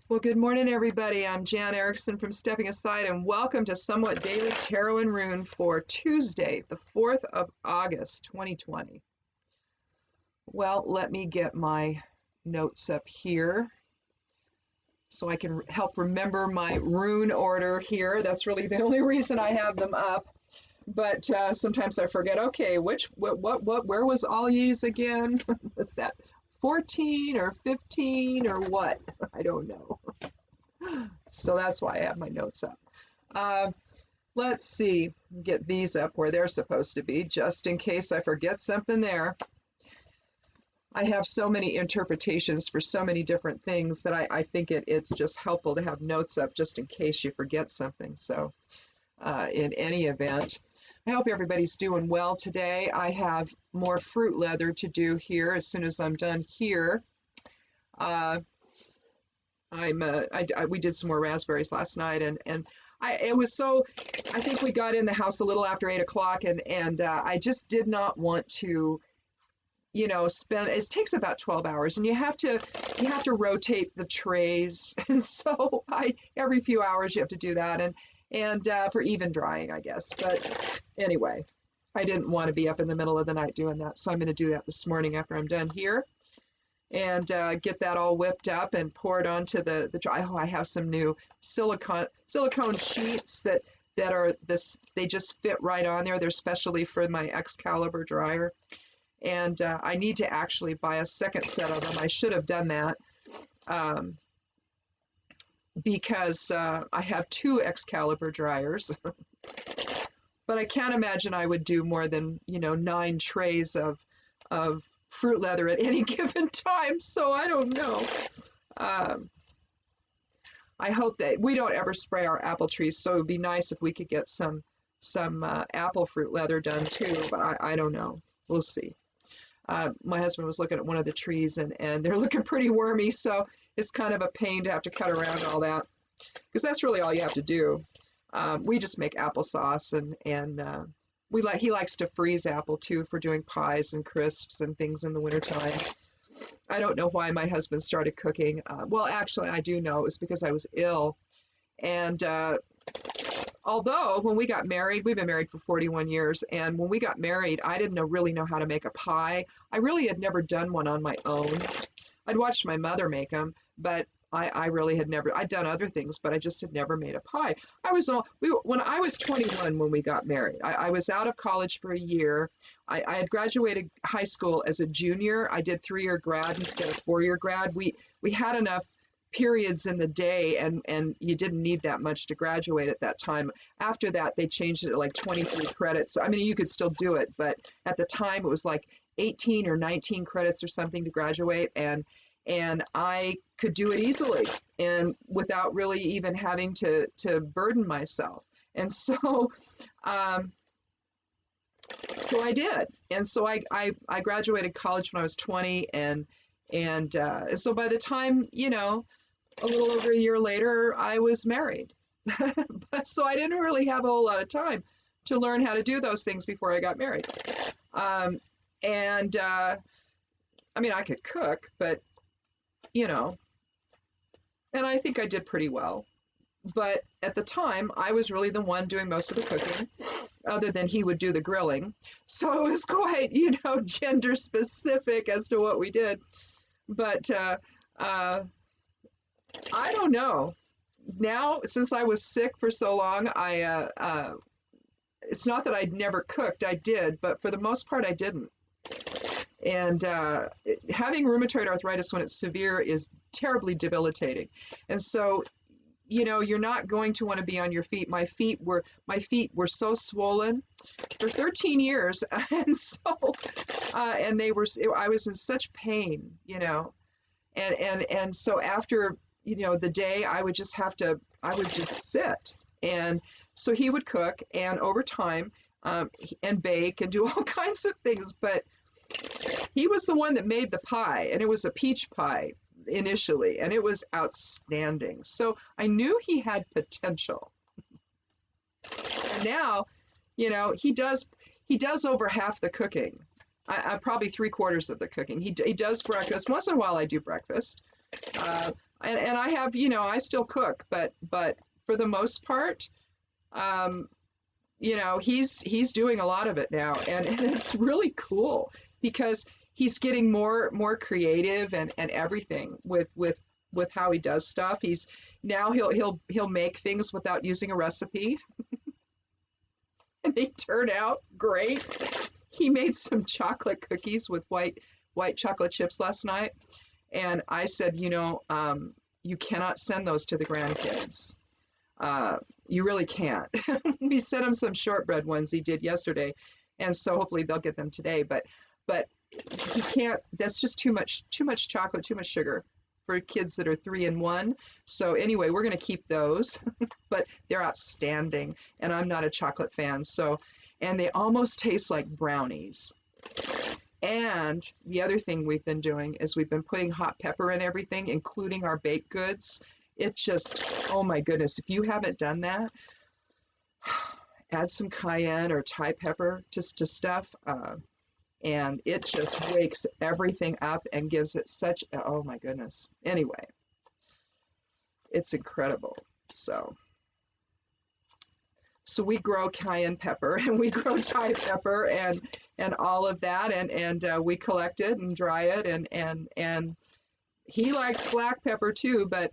Well, good morning, everybody. I'm Jan Erickson from Stepping Aside, and welcome to Somewhat Daily Tarot and Rune for Tuesday, the 4th of August, 2020. Well, let me get my notes up here so I can help remember my rune order here. That's really the only reason I have them up. But sometimes I forget, okay, where was all yous again? Was that 14 or 15 or what? I don't know. So that's why I have my notes up. Let's see, get these up where they're supposed to be, just in case I forget something there. I have so many interpretations for so many different things that I think it's just helpful to have notes up just in case you forget something. So in any event, I hope everybody's doing well today. I have more fruit leather to do here as soon as I'm done here. We did some more raspberries last night, and it was so, I think we got in the house a little after 8 o'clock, and I just did not want to, spend, it takes about 12 hours, and you have to rotate the trays, and so every few hours you have to do that, and for even drying, I guess. But anyway, I didn't want to be up in the middle of the night doing that, so I'm going to do that this morning after I'm done here. And get that all whipped up and pour it onto the dry. Oh, I have some new silicone sheets that are this. They just fit right on there. They're specially for my Excalibur dryer, and I need to actually buy a second set of them. I should have done that because I have 2 Excalibur dryers, but I can't imagine I would do more than 9 trays of fruit leather at any given time, so I don't know. I hope that we don't ever spray our apple trees, so it would be nice if we could get some apple fruit leather done too, but I don't know. We'll see. My husband was looking at one of the trees, and they're looking pretty wormy, so it's kind of a pain to have to cut around all that, because that's really all you have to do. We just make applesauce, and he likes to freeze apple too for doing pies and crisps and things in the wintertime. I don't know why my husband started cooking. Well, actually, I do know. It was because I was ill. And although when we got married, we've been married for 41 years, and when we got married, I didn't really know how to make a pie. I really had never done one on my own. I'd watched my mother make them, but I really had never, I'd done other things, but I just had never made a pie. When I was 21 when we got married, I was out of college for a year. I had graduated high school as a junior. I did 3-year grad instead of 4-year grad. We had enough periods in the day, and you didn't need that much to graduate at that time. After that, they changed it to like 23 credits. I mean, you could still do it, but at the time it was like 18 or 19 credits or something to graduate, and I could do it easily and without really even having to burden myself. And so so I did. And so I graduated college when I was 20, and so by the time, a little over a year later, I was married. But so I didn't really have a whole lot of time to learn how to do those things before I got married. I mean, I could cook, but and I think I did pretty well. But at the time, I was really the one doing most of the cooking, other than he would do the grilling. So it was quite, gender specific as to what we did. But I don't know. Now, since I was sick for so long, it's not that I'd never cooked, I did, but for the most part, I didn't. And having rheumatoid arthritis when it's severe is terribly debilitating. And so, you're not going to want to be on your feet. My feet were so swollen for 13 years. And so, and I was in such pain, and so after, the day I would just sit. And so he would cook, and over time, and bake and do all kinds of things. But he was the one that made the pie, and it was a peach pie initially, and it was outstanding. So I knew he had potential. And now, he does over half the cooking. I probably 3/4 of the cooking. He does breakfast. Once in a while I do breakfast. And I have, you know, I still cook, but for the most part, um, you know, he's doing a lot of it now, and it's really cool because he's getting more creative and everything with how he does stuff. He's now he'll make things without using a recipe, and they turn out great. He made some chocolate cookies with white chocolate chips last night, and I said, you know, you cannot send those to the grandkids. You really can't. We sent him some shortbread ones he did yesterday, and so hopefully they'll get them today. But he can't. That's just too much chocolate, too much sugar for kids that are 3 and 1. So anyway, we're going to keep those, but they're outstanding, and I'm not a chocolate fan. So, and they almost taste like brownies. And the other thing we've been doing is we've been putting hot pepper in everything, including our baked goods. It just, oh my goodness, if you haven't done that, add some cayenne or Thai pepper to stuff, and it just wakes everything up and gives it such, oh my goodness. Anyway, it's incredible. So we grow cayenne pepper and we grow Thai pepper and all of that, and we collect it and dry it, and he likes black pepper too, but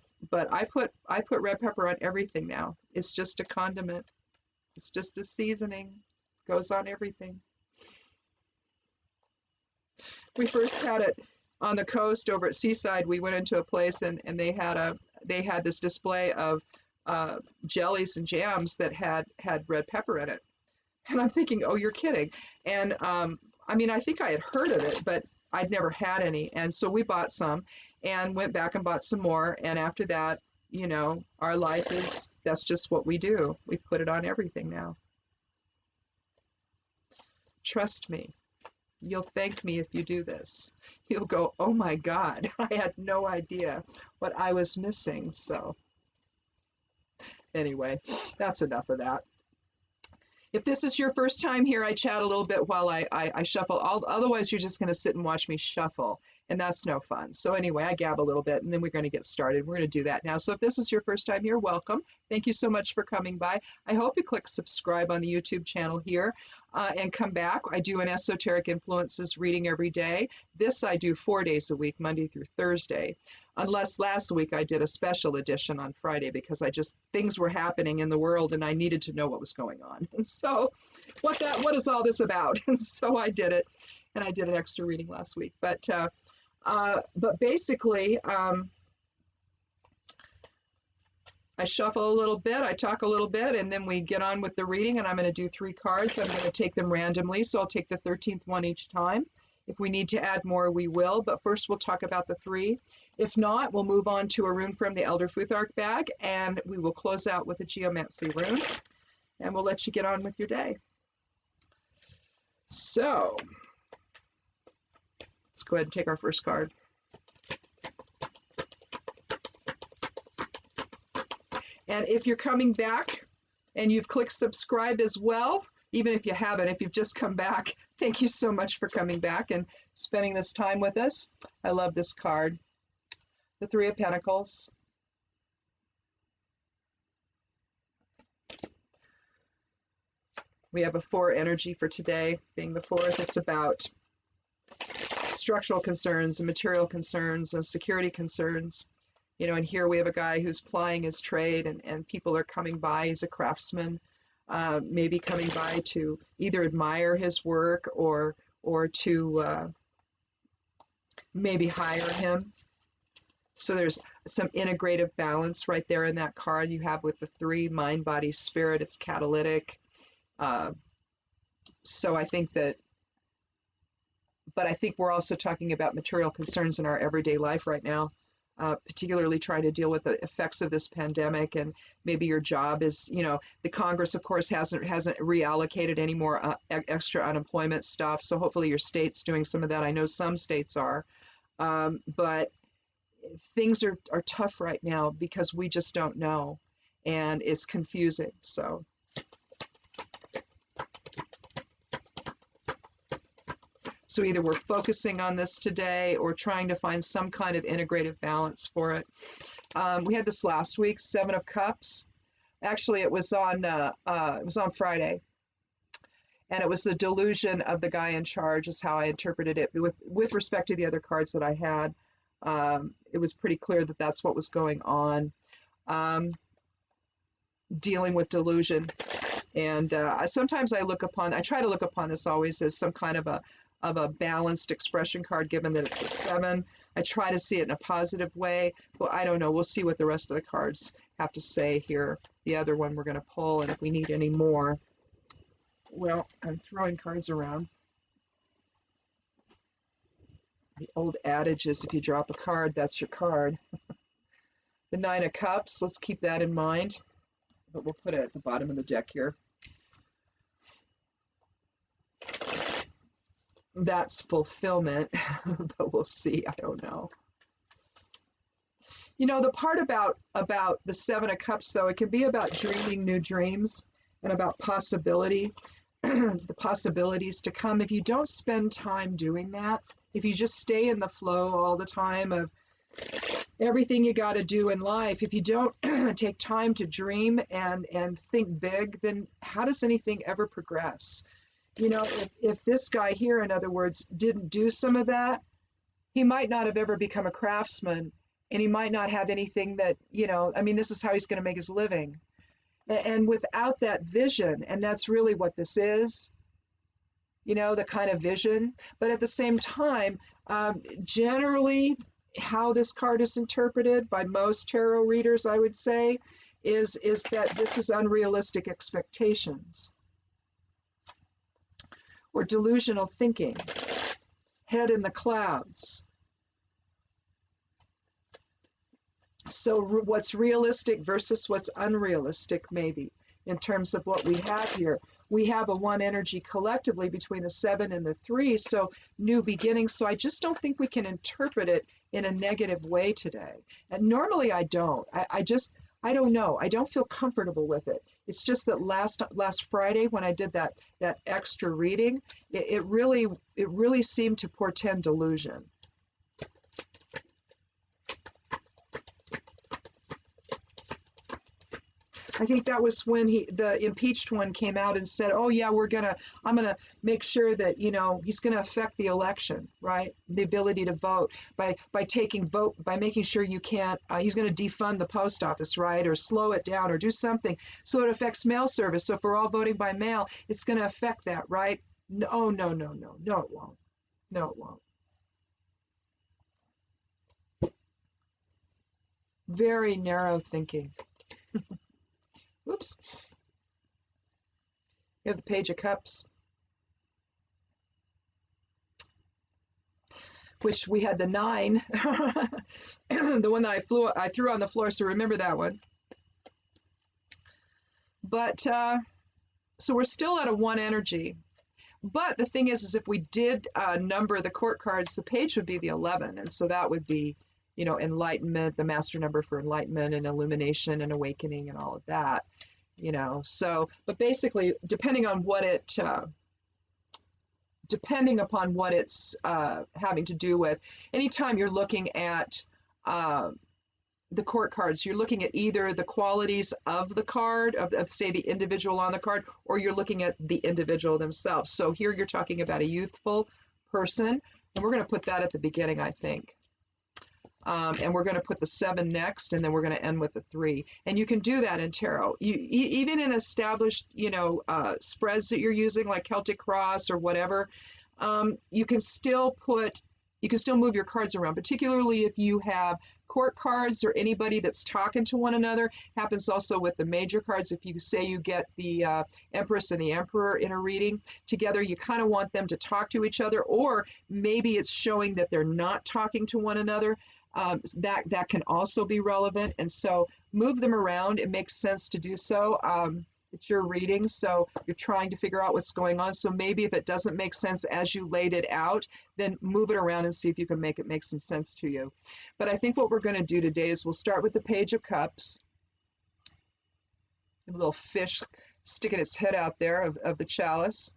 I put red pepper on everything now. It's just a condiment. It's just a seasoning. Goes on everything. We first had it on the coast over at Seaside. We went into a place and they had this display of jellies and jams that had red pepper in it. And I'm thinking, oh, you're kidding. And I mean, I think I had heard of it, but I'd never had any. And so we bought some and went back and bought some more. And after that, you know, our life is, that's just what we do. We put it on everything now. Trust me. You'll thank me if you do this. You'll go, oh my God, I had no idea what I was missing. So anyway, that's enough of that. If this is your first time here, I chat a little bit while I shuffle. Otherwise, you're just going to sit and watch me shuffle, and that's no fun. So anyway, I gab a little bit, and then we're going to get started. We're going to do that now. So if this is your first time here, welcome. Thank you so much for coming by. I hope you click subscribe on the YouTube channel here and come back. I do an Esoteric Influences reading every day. This I do 4 days a week, Monday through Thursday. Unless last week I did a special edition on Friday because things were happening in the world and I needed to know what was going on. And so what is all this about? And so I did it, and I did an extra reading last week. But basically, I shuffle a little bit, I talk a little bit, and then we get on with the reading, and I'm going to do 3 cards. I'm going to take them randomly, so I'll take the 13th one each time. If we need to add more, we will, but first we'll talk about the 3. If not, we'll move on to a rune from the Elder Futhark bag, and we will close out with a Geomancy Rune, and we'll let you get on with your day. So, let's go ahead and take our first card. And if you're coming back and you've clicked subscribe as well, even if you haven't, if you've just come back, thank you so much for coming back and spending this time with us. I love this card. The Three of Pentacles. We have a 4 energy for today, being the 4th. It's about structural concerns and material concerns and security concerns. You know, and here we have a guy who's plying his trade, and people are coming by. He's a craftsman, maybe coming by to either admire his work or to maybe hire him. So there's some integrative balance right there in that card you have with the 3, mind, body, spirit. It's catalytic. So I think that, but I think we're also talking about material concerns in our everyday life right now, particularly trying to deal with the effects of this pandemic. And maybe your job is, you know, the Congress, of course, hasn't reallocated any more extra unemployment stuff. So hopefully your state's doing some of that. I know some states are, but things are tough right now because we just don't know, and it's confusing. So either we're focusing on this today or trying to find some kind of integrative balance for it. We had this last week, Seven of Cups. Actually, it was on Friday, and it was the delusion of the guy in charge, is how I interpreted it. With respect to the other cards that I had, it was pretty clear that that's what was going on. Dealing with delusion, and sometimes I try to look upon this always as some kind of a balanced expression card, given that it's a 7. I try to see it in a positive way. Well, I don't know. We'll see what the rest of the cards have to say here. The other one we're going to pull, and if we need any more. Well, I'm throwing cards around. The old adage is if you drop a card, that's your card. The 9 of Cups, let's keep that in mind. But we'll put it at the bottom of the deck here. That's fulfillment, but we'll see. I don't know. You know, the part about the 7 of Cups, though, it can be about dreaming new dreams and about possibility, the possibilities to come. If you don't spend time doing that, if you just stay in the flow all the time of everything you got to do in life, if you don't take time to dream and think big, then how does anything ever progress? You know, if this guy here, in other words, didn't do some of that, he might not have ever become a craftsman, and he might not have anything that, you know, I mean, this is how he's going to make his living. And without that vision, and that's really what this is, you know, the kind of vision. But at the same time, generally, how this card is interpreted by most tarot readers, I would say, is that this is unrealistic expectations or delusional thinking, head in the clouds. So what's realistic versus what's unrealistic, maybe, in terms of what we have here. We have a 1 energy collectively between the 7 and the 3, so new beginnings. So I just don't think we can interpret it in a negative way today. And normally I don't. I don't know. I don't feel comfortable with it. It's just that last Friday when I did that extra reading, it really seemed to portend delusion. I think that was when the impeached one came out and said, "Oh yeah, I'm gonna make sure that, you know, he's gonna affect the election, right? The ability to vote by making sure you can't. He's gonna defund the post office, right, or slow it down, or do something so it affects mail service. So if we're all voting by mail, it's gonna affect that, right? No, no, no, no, no, it won't. No, it won't. Very narrow thinking." Whoops. You have the Page of Cups, which we had the 9, the one that I threw on the floor, so remember that one. But, so we're still at a 1 energy. But the thing is if we did number the court cards, the page would be the 11, and so that would be, you know, enlightenment, the master number for enlightenment and illumination and awakening and all of that, you know. So, but basically, depending upon what it's having to do with, anytime you're looking at the court cards, you're looking at either the qualities of the card, of say the individual on the card, or you're looking at the individual themselves. So here you're talking about a youthful person, and we're going to put that at the beginning, I think. And we're going to put the 7 next, and then we're going to end with the 3. And you can do that in tarot. Even in established, you know, spreads that you're using, like Celtic Cross or whatever, you can still move your cards around, particularly if you have court cards or anybody that's talking to one another. Happens also with the major cards. If you say you get the Empress and the Emperor in a reading together, you kind of want them to talk to each other, or maybe it's showing that they're not talking to one another. That can also be relevant, and so move them around. It makes sense to do so. It's your reading, so you're trying to figure out what's going on. So maybe if it doesn't make sense as you laid it out, then move it around and see if you can make it make some sense to you. But I think what we're going to do today is we'll start with the Page of Cups. A little fish sticking its head out there of the chalice.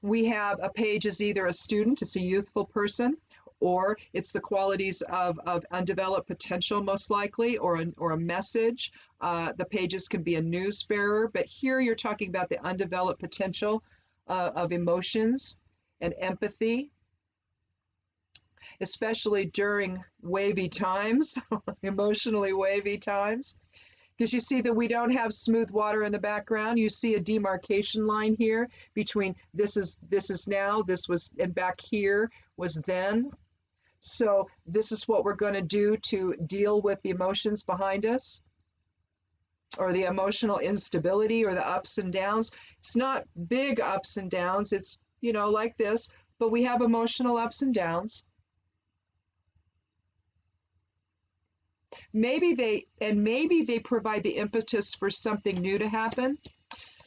We have a page is either a student, it's a youthful person, or it's the qualities of undeveloped potential, most likely, or a message. The pages can be a news bearer, but here you're talking about the undeveloped potential of emotions and empathy, especially during wavy times, emotionally wavy times. Because you see that we don't have smooth water in the background. You see a demarcation line here between this is now, this was, and back here was then. So this is what we're going to do to deal with the emotions behind us, or the emotional instability, or the ups and downs. It's not big ups and downs. It's, you know, like this, but we have emotional ups and downs. Maybe they provide the impetus for something new to happen.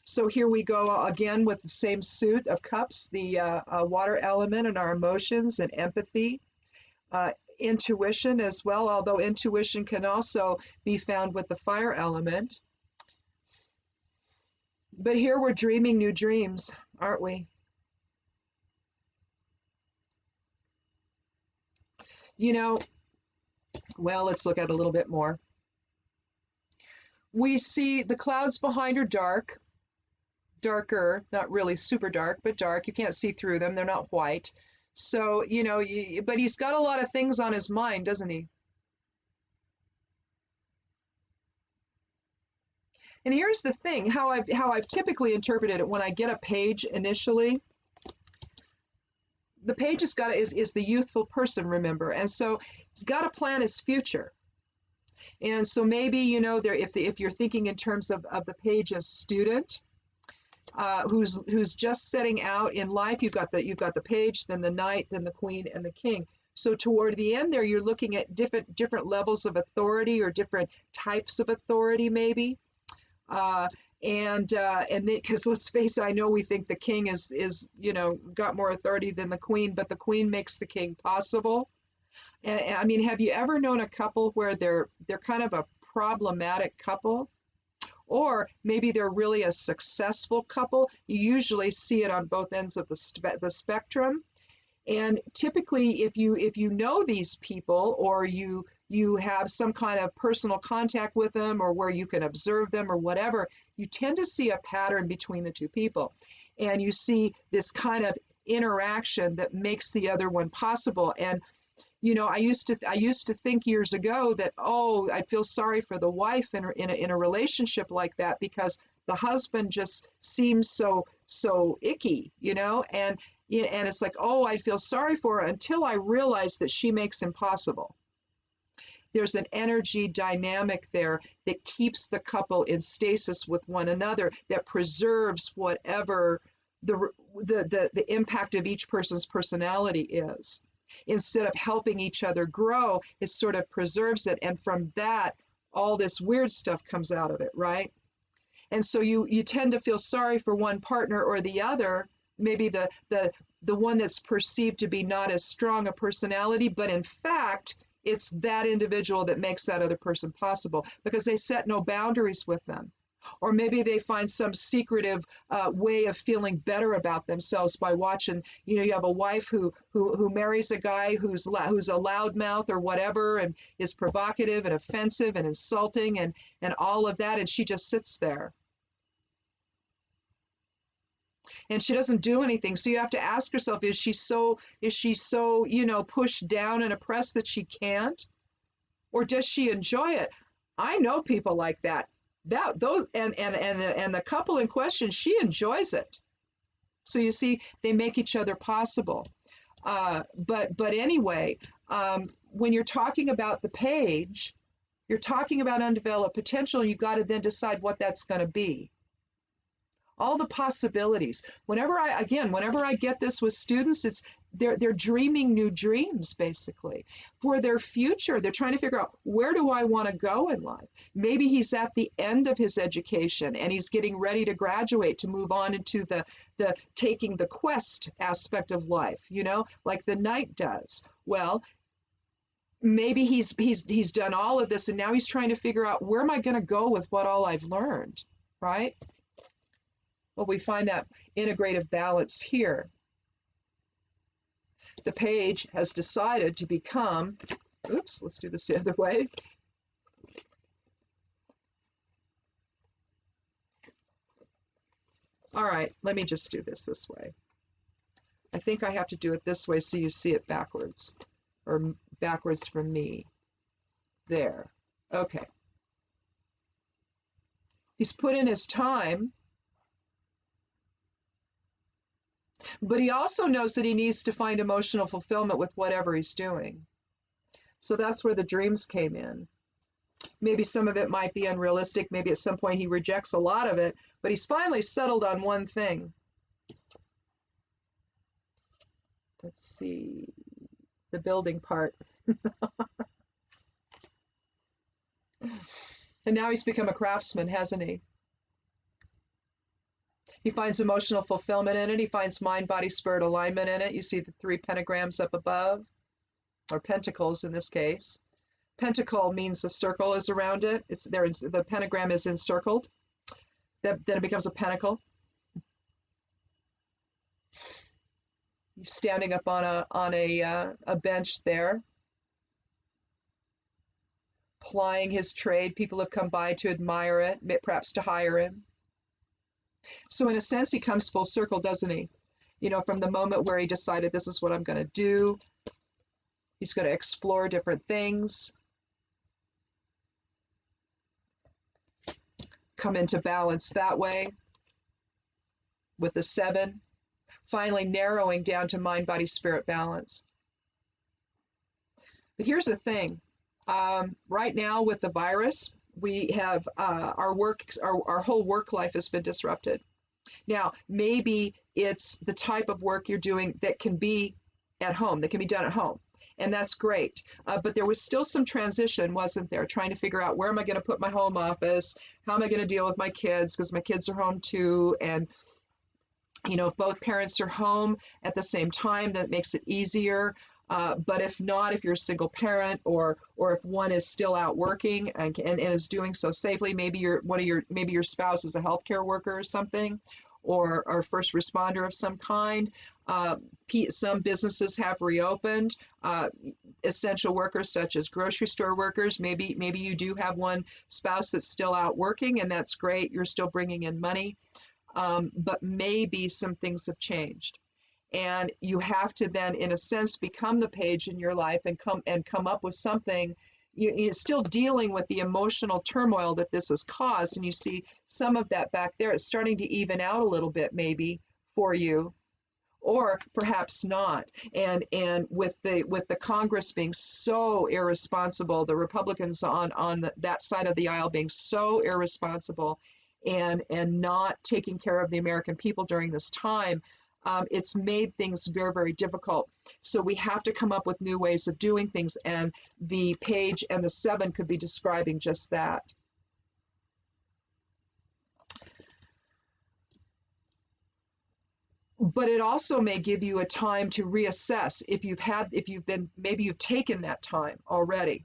So here we go again with the same suit of cups, the water element, and our emotions and empathy, intuition as well, although intuition can also be found with the fire element. But here we're dreaming new dreams, aren't we? You know, well, let's look at it a little bit more. We see the clouds behind are dark, darker, not really super dark, but dark. You can't see through them. They're not white. So, you know, but he's got a lot of things on his mind, doesn't he? And here's the thing, how I've typically interpreted it when I get a page initially. The page is the youthful person, remember, and so he's got to plan his future. And so maybe, you know, if you're thinking in terms of the page as student, who's just setting out in life, you've got the page, then the knight, then the queen, and the king. So toward the end there, you're looking at different levels of authority, or different types of authority, maybe. And because let's face it, I know we think the king is you know, got more authority than the queen, but the queen makes the king possible. And I mean, have you ever known a couple where they're kind of a problematic couple, or maybe they're really a successful couple? You usually see it on both ends of the spectrum. And typically, if you know these people, or you have some kind of personal contact with them, or where you can observe them, or whatever, you tend to see a pattern between the two people, and you see this kind of interaction that makes the other one possible. And you know, I used to think years ago that, oh, I'd feel sorry for the wife in a relationship like that, because the husband just seems so icky, you know, and it's like, oh, I'd feel sorry for her, until I realized that she makes him possible. There's an energy dynamic there that keeps the couple in stasis with one another, that preserves whatever the impact of each person's personality is. Instead of helping each other grow, it sort of preserves it. And from that, all this weird stuff comes out of it, right? And so you tend to feel sorry for one partner or the other, maybe the one that's perceived to be not as strong a personality, but in fact, it's that individual that makes that other person possible, because they set no boundaries with them. Or maybe they find some secretive way of feeling better about themselves by watching. You know, you have a wife who marries a guy who's a loudmouth or whatever, and is provocative and offensive and insulting and all of that, and she just sits there. And she doesn't do anything. So you have to ask yourself, is she so, you know, pushed down and oppressed that she can't? Or does she enjoy it? I know people like that. Those and the couple in question, she enjoys it. So you see, they make each other possible. But anyway, when you're talking about the page, you're talking about undeveloped potential. You got to then decide what that's going to be. All the possibilities. Whenever I get this with students, it's they're dreaming new dreams, basically, for their future. They're trying to figure out, where do I want to go in life? Maybe he's at the end of his education and he's getting ready to graduate, to move on into the taking the quest aspect of life, you know, like the knight does. Well, maybe he's done all of this, and now he's trying to figure out, where am I going to go with what all I've learned, right? Well, we find that integrative balance here. The page has decided to become, oops, let's do this the other way. All right, let me just do this way. I think I have to do it this way so you see it backwards, or backwards from me. There. Okay. He's put in his time, but he also knows that he needs to find emotional fulfillment with whatever he's doing. So that's where the dreams came in. Maybe some of it might be unrealistic. Maybe at some point he rejects a lot of it, but he's finally settled on one thing. Let's see, the building part. And now he's become a craftsman, hasn't he? He finds emotional fulfillment in it. He finds mind, body, spirit alignment in it. You see the 3 pentagrams up above, or pentacles in this case. Pentacle means the circle is around it. It's there. The pentagram is encircled. Then it becomes a pentacle. He's standing up on a bench there, plying his trade. People have come by to admire it, perhaps to hire him. So in a sense, he comes full circle, doesn't he? You know, from the moment where he decided this is what I'm going to do, he's going to explore different things, come into balance that way with the 7, finally narrowing down to mind, body, spirit balance. But here's the thing. Right now with the virus, we have our whole work life has been disrupted. Now, maybe it's the type of work you're doing that can be at home, that can be done at home. And that's great. But there was still some transition, wasn't there? Trying to figure out, where am I going to put my home office? How am I going to deal with my kids? Because my kids are home too. And, you know, if both parents are home at the same time, that makes it easier. But if not, if you're a single parent, or if one is still out working and is doing so safely, maybe maybe your spouse is a healthcare worker or something, or a first responder of some kind. Some businesses have reopened. Essential workers such as grocery store workers, maybe you do have one spouse that's still out working, and that's great. You're still bringing in money, but maybe some things have changed. And you have to then, in a sense, become the page in your life and come up with something. You're still dealing with the emotional turmoil that this has caused, and you see some of that back there. It's starting to even out a little bit, maybe for you, or perhaps not. And with the Congress being so irresponsible, the Republicans on that side of the aisle being so irresponsible, and not taking care of the American people during this time. It's made things very, very difficult. So we have to come up with new ways of doing things, and the page and the 7 could be describing just that. But it also may give you a time to reassess maybe you've taken that time already,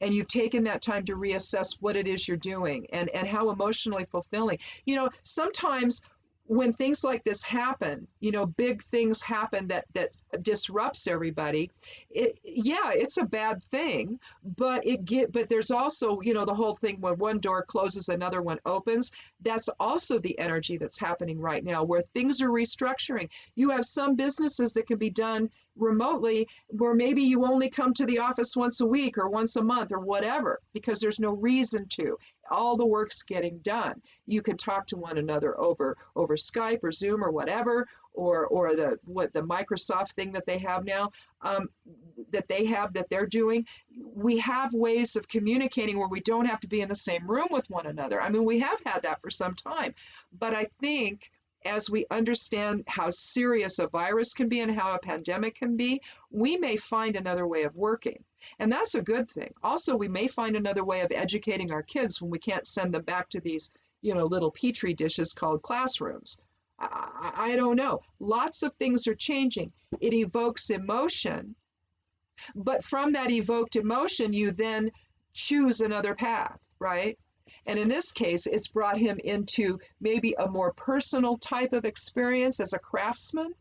and you've taken that time to reassess what it is you're doing and how emotionally fulfilling. You know, sometimes when things like this happen, you know, big things happen that disrupts everybody. It's a bad thing, but there's also, you know, the whole thing when one door closes, another one opens. That's also the energy that's happening right now, where things are restructuring. You have some businesses that can be done remotely, where maybe you only come to the office once a week or once a month or whatever, because there's no reason to. All the work's getting done. You can talk to one another over Skype or Zoom or whatever, or the Microsoft thing that they have now, that they're doing. We have ways of communicating where we don't have to be in the same room with one another. I mean, we have had that for some time, but I think as we understand how serious a virus can be and how a pandemic can be, we may find another way of working. And that's a good thing. Also, we may find another way of educating our kids when we can't send them back to these, you know, little petri dishes called classrooms. I don't know. Lots of things are changing. It evokes emotion, but from that evoked emotion, you then choose another path, right? And in this case, it's brought him into maybe a more personal type of experience as a craftsman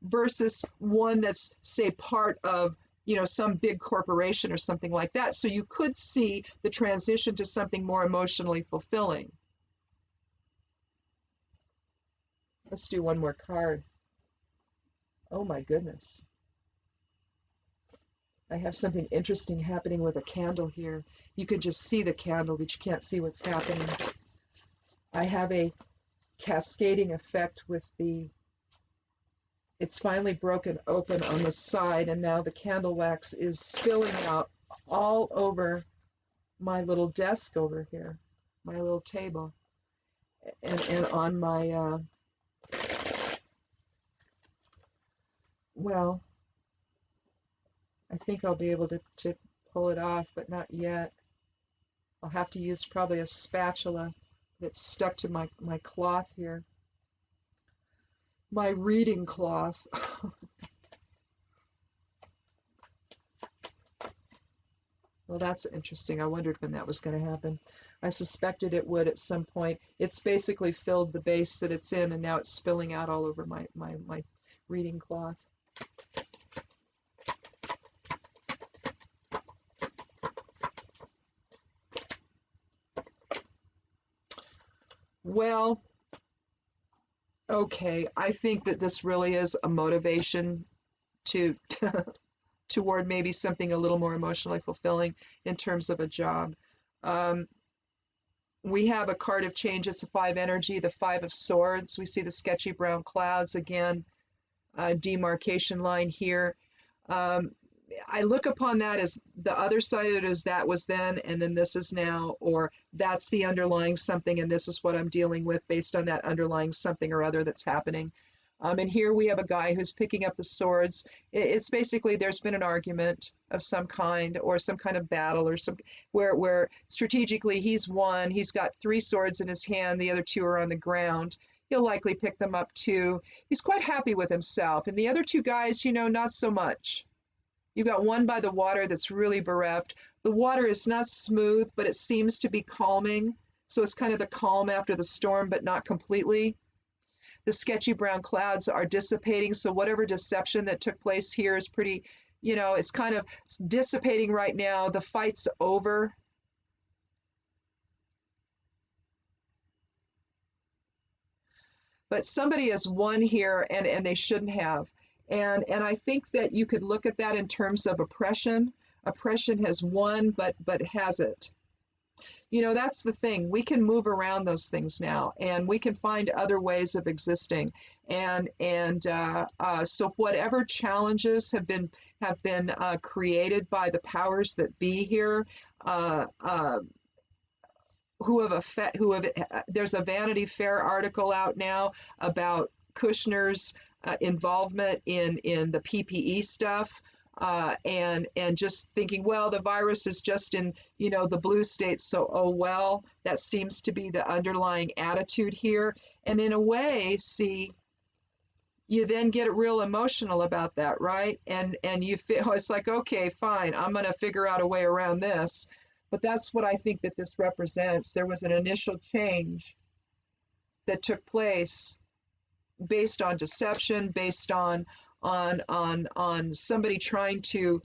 versus one that's, say, part of, you know, some big corporation or something like that. So you could see the transition to something more emotionally fulfilling. Let's do one more card. Oh my goodness. I have something interesting happening with a candle here. You can just see the candle, but you can't see what's happening. I have a cascading effect with the, it's finally broken open on the side, and now the candle wax is spilling out all over my little desk over here, my little table, and on my, well, I think I'll be able to pull it off, but not yet. I'll have to use probably a spatula that's stuck to my cloth here. My reading cloth. Well, that's interesting. I wondered when that was going to happen. I suspected it would at some point. It's basically filled the base that it's in, and now it's spilling out all over my reading cloth. Well, okay, I think that this really is a motivation to toward maybe something a little more emotionally fulfilling in terms of a job. We have a card of change. It's a 5 energy, the 5 of swords. We see the sketchy brown clouds again, demarcation line here. I look upon that as the other side of it is that was then and then this is now, or that's the underlying something and this is what I'm dealing with based on that underlying something or other that's happening. And here we have a guy who's picking up the swords. It's basically there's been an argument of some kind or some kind of battle or some where strategically he's won. He's got 3 swords in his hand. The other 2 are on the ground. He'll likely pick them up too. He's quite happy with himself. And the other 2 guys, you know, not so much. You've got one by the water that's really bereft. The water is not smooth, but it seems to be calming. So it's kind of the calm after the storm, but not completely. The sketchy brown clouds are dissipating. So whatever deception that took place here is pretty, you know, it's kind of dissipating right now. The fight's over. But somebody has won here and they shouldn't have. And I think that you could look at that in terms of oppression. Oppression has won, but has it? You know, that's the thing. We can move around those things now, and we can find other ways of existing. And so whatever challenges have been created by the powers that be here, there's a Vanity Fair article out now about Kushner's involvement in the PPE stuff, and just thinking, well, the virus is just in, you know, the blue states, so oh well. That seems to be the underlying attitude here. And in a way, see, you then get real emotional about that, right? And you feel it's like, okay, fine, I'm going to figure out a way around this. But that's what I think that this represents. There was an initial change that took place based on deception, based on somebody trying to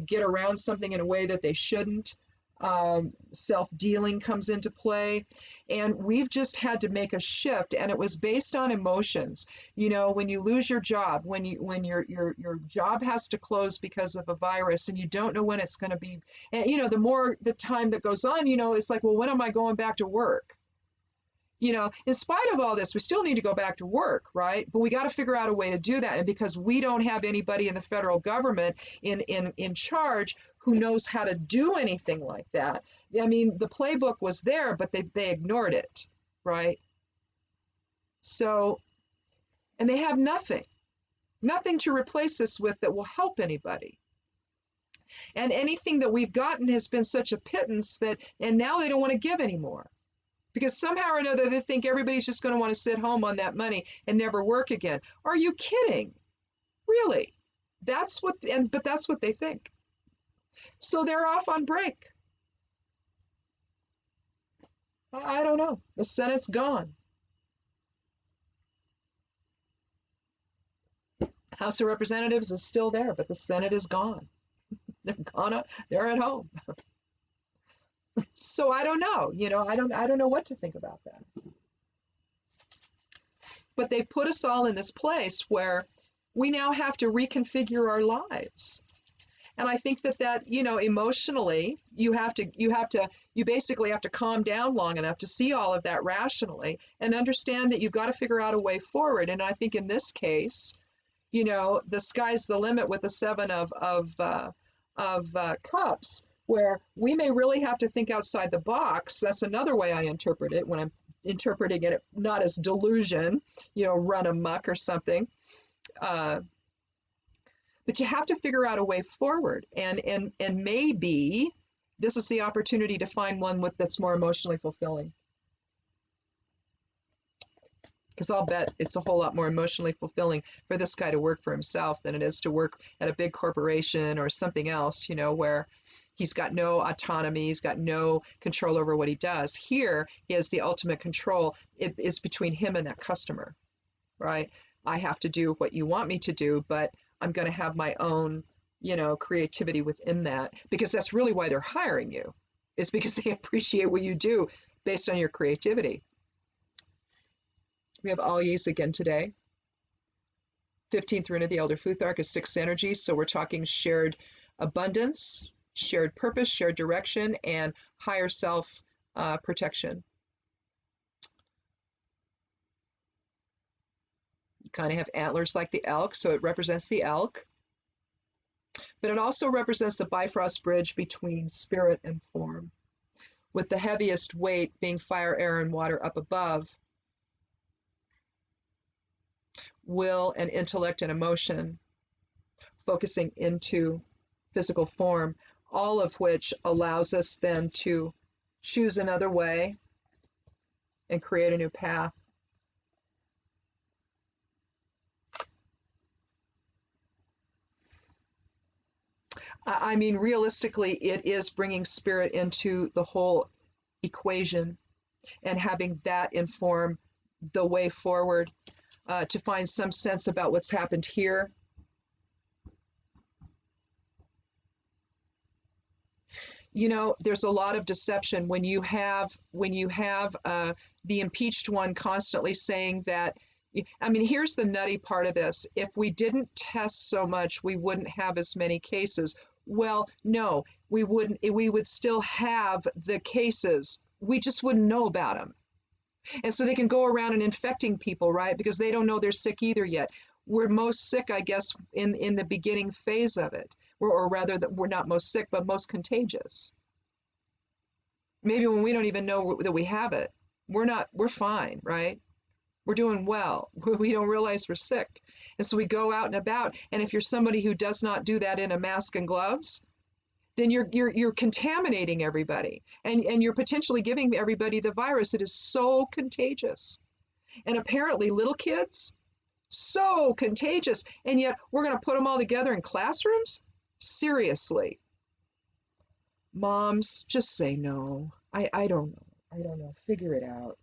get around something in a way that they shouldn't. Self-dealing comes into play, and we've just had to make a shift, and it was based on emotions. You know, when you lose your job, when your job has to close because of a virus, and you don't know when it's going to be, and you know, the more the time that goes on, you know, it's like, well, when am I going back to work? You know, in spite of all this, we still need to go back to work, right? But we got to figure out a way to do that. And because we don't have anybody in the federal government in charge who knows how to do anything like that. I mean, the playbook was there, but they ignored it, right? So, and they have nothing to replace this with that will help anybody. And anything that we've gotten has been such a pittance that, and now they don't want to give anymore. Because somehow or another, they think everybody's just going to want to sit home on that money and never work again. Are you kidding? Really? But that's what they think. So they're off on break. I don't know. The Senate's gone. House of Representatives is still there, but the Senate is gone. They're gone. They're at home. So I don't know. I don't know what to think about that. But they've put us all in this place where we now have to reconfigure our lives. And I think that emotionally, you basically have to calm down long enough to see all of that rationally and understand that you've got to figure out a way forward. And I think in this case, the sky's the limit with the seven of cups, where we may really have to think outside the box. That's another way I interpret it when I'm interpreting it not as delusion, run amok or something. But you have to figure out a way forward, and maybe this is the opportunity to find one that's more emotionally fulfilling. Because I'll bet it's a whole lot more emotionally fulfilling for this guy to work for himself than it is to work at a big corporation or something else, where he's got no autonomy, he's got no control over what he does. Here, he has the ultimate control. It is between him and that customer, right? I have to do what you want me to do, but I'm going to have my own, creativity within that, because that's really why they're hiring you, is because they appreciate what you do based on your creativity. We have Alyes again today. 15th rune of the Elder Futhark is 6 energy, so we're talking shared abundance, shared purpose, shared direction, and higher self protection. You kind of have antlers like the elk, so it represents the elk. But it also represents the Bifrost bridge between spirit and form, with the heaviest weight being fire, air, and water up above, will and intellect and emotion focusing into physical form, all of which allows us then to choose another way and create a new path. I mean, realistically, it is bringing spirit into the whole equation and having that inform the way forward, to find some sense about what's happened here. There's a lot of deception when you have the impeached one constantly saying that. I mean, here's the nutty part of this. If we didn't test so much, we wouldn't have as many cases. Well, no, we wouldn't. We would still have the cases. We just wouldn't know about them. And so they can go around and infecting people, right? Because they don't know they're sick either yet. We're most sick, I guess, in the beginning phase of it. Or rather, that we're not most sick, but most contagious. Maybe when we don't even know that we have it. We're fine, right? We're doing well. We don't realize we're sick. And so we go out and about. And if you're somebody who does not do that in a mask and gloves, then you're contaminating everybody, and you're potentially giving everybody the virus. It is so contagious. And apparently little kids, so contagious. And yet we're going to put them all together in classrooms? Seriously. Moms, just say no. I don't know. I don't know. Figure it out.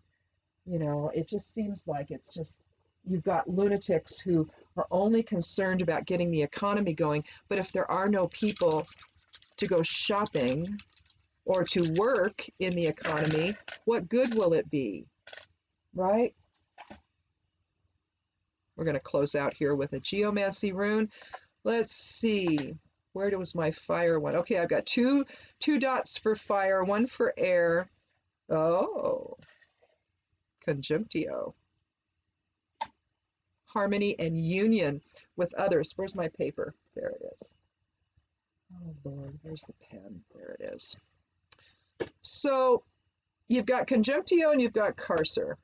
It just seems like it's just, you've got lunatics who are only concerned about getting the economy going. But if there are no people to go shopping or to work in the economy, what good will it be, right? We're going to close out here with a Geomancy Rune. Let's see, where was my fire one? Okay, I've got two dots for fire, one for air. Oh, Conjunctio. Harmony and union with others. Where's my paper? There it is. Oh, Lord, where's the pen? There it is. So you've got Conjunctio and you've got Carcer.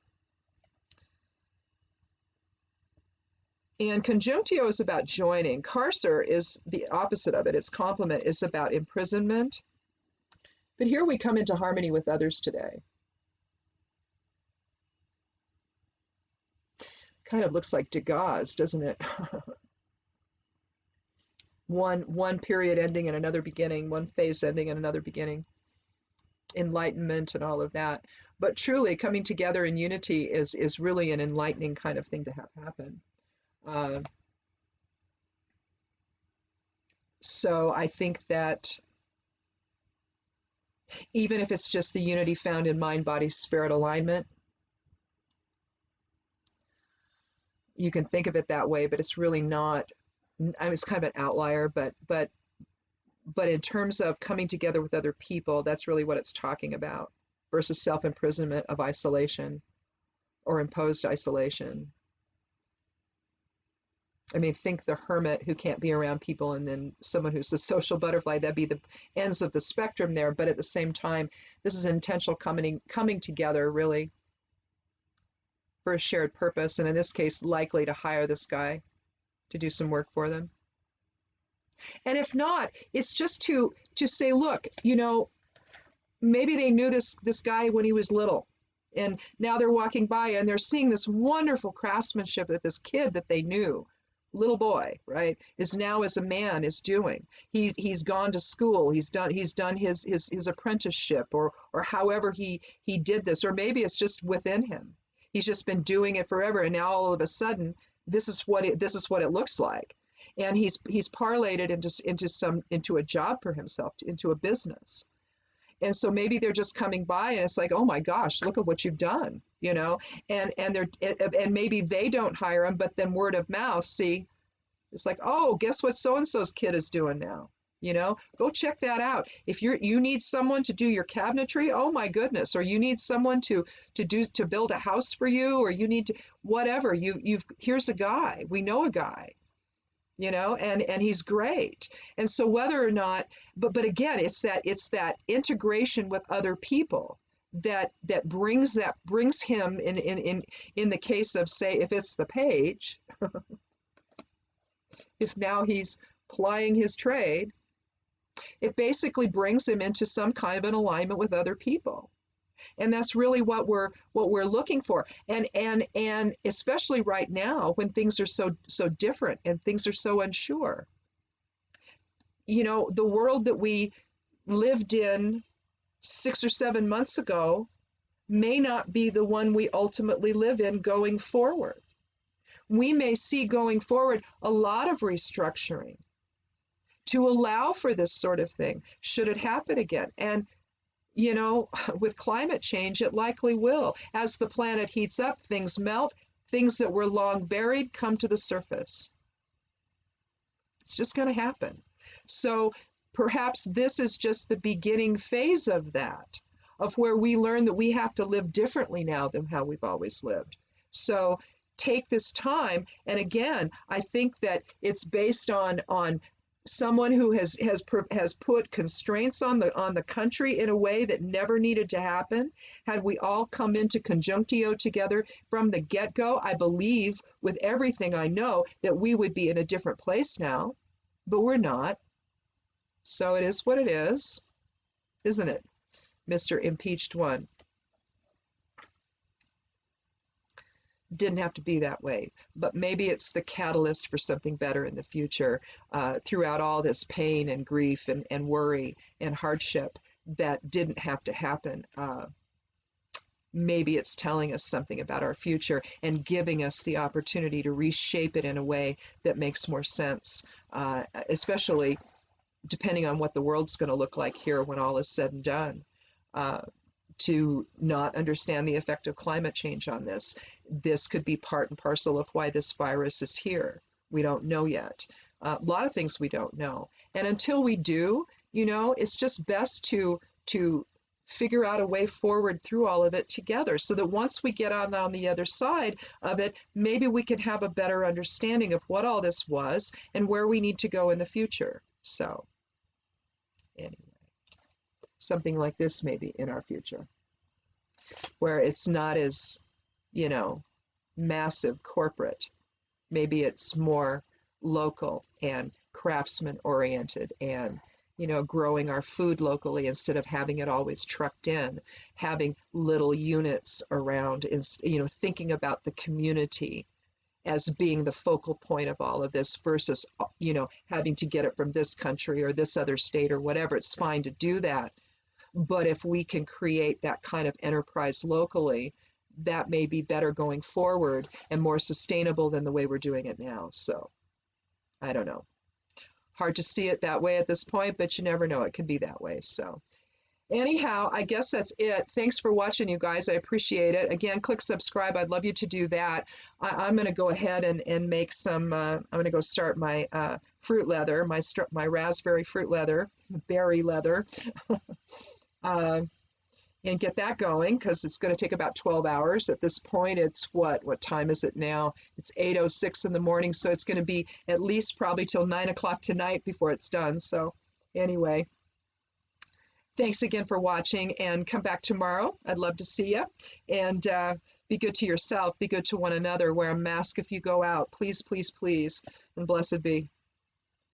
And Conjunctio is about joining. Carcer is the opposite of it. Its complement is about imprisonment. But here we come into harmony with others today. Kind of looks like Degas, doesn't it? One period ending and another beginning, one phase ending and another beginning. Enlightenment and all of that. But truly, coming together in unity is really an enlightening kind of thing to have happen. Uh, so I think that even if it's just the unity found in mind, body, spirit alignment, you can think of it that way, but it's really not. I mean, it's kind of an outlier, but in terms of coming together with other people, that's really what it's talking about, versus self-imprisonment of isolation or imposed isolation. I mean, think the hermit who can't be around people, and then someone who's the social butterfly. That'd be the ends of the spectrum there. But at the same time, this is intentional coming together, really, for a shared purpose, and in this case, likely to hire this guy to do some work for them. And if not, it's just to say, look, you know, maybe they knew this guy when he was little, and now they're walking by and they're seeing this wonderful craftsmanship that this kid that they knew, little boy, right, is now as a man is doing. He's gone to school, he's done his apprenticeship, or however he did this, or maybe it's just within him. He's just been doing it forever, and now all of a sudden this is what it looks like. And he's parlayed it into a job for himself, into a business. And so maybe they're just coming by and it's like, oh my gosh, look at what you've done, you know, and maybe they don't hire him, but then word of mouth, see, it's like, oh, guess what so-and-so's kid is doing now, you know, go check that out. If you need someone to do your cabinetry, oh my goodness, or you need someone to build a house for you, or you need to, whatever, here's a guy, we know a guy, you know, and he's great. And so whether or not, but again, it's that integration with other people that brings him in the case of, say, if it's the page, if now he's plying his trade, it basically brings him into some kind of an alignment with other people. And that's really what we're looking for. And especially right now when things are so different and things are so unsure. You know, the world that we lived in 6 or 7 months ago may not be the one we ultimately live in going forward. We may see going forward a lot of restructuring to allow for this sort of thing, should it happen again. And you know, with climate change, it likely will. As the planet heats up, things melt, things that were long buried come to the surface. It's just going to happen. So perhaps this is just the beginning phase of that, of where we learn that we have to live differently now than how we've always lived. So take this time. And again, I think that it's based on someone who has put constraints on the country in a way that never needed to happen. Had we all come into conjunctio together from the get-go, I believe with everything I know that we would be in a different place now, but we're not. So it is what it is, isn't it, Mr. Impeached One? Didn't have to be that way, but maybe it's the catalyst for something better in the future, throughout all this pain and grief and worry and hardship that didn't have to happen. Maybe it's telling us something about our future and giving us the opportunity to reshape it in a way that makes more sense, especially depending on what the world's going to look like here when all is said and done. To not understand the effect of climate change on this. This could be part and parcel of why this virus is here. We don't know yet. A lot of things we don't know. And until we do, you know, it's just best to figure out a way forward through all of it together, so that once we get on the other side of it, maybe we can have a better understanding of what all this was and where we need to go in the future. So anyway. Something like this maybe in our future, where it's not as, you know, massive corporate. Maybe it's more local and craftsman oriented, and, you know, growing our food locally instead of having it always trucked in, having little units around, you know, thinking about the community as being the focal point of all of this versus, you know, having to get it from this country or this other state or whatever. It's fine to do that. But if we can create that kind of enterprise locally, that may be better going forward and more sustainable than the way we're doing it now. So I don't know. Hard to see it that way at this point, but you never know. It can be that way. So anyhow, I guess that's it. Thanks for watching, you guys. I appreciate it. Again, click subscribe. I'd love you to do that. I'm going to go ahead and make some, I'm going to go start my fruit leather, my raspberry fruit leather, berry leather, and get that going because it's going to take about 12 hours. At this point, it's what time is it now? It's 8:06 in the morning, so it's going to be at least probably till 9 o'clock tonight before it's done. So anyway, thanks again for watching, and come back tomorrow. I'd love to see you. And be good to yourself. Be good to one another. Wear a mask if you go out. Please, please, please. And blessed be.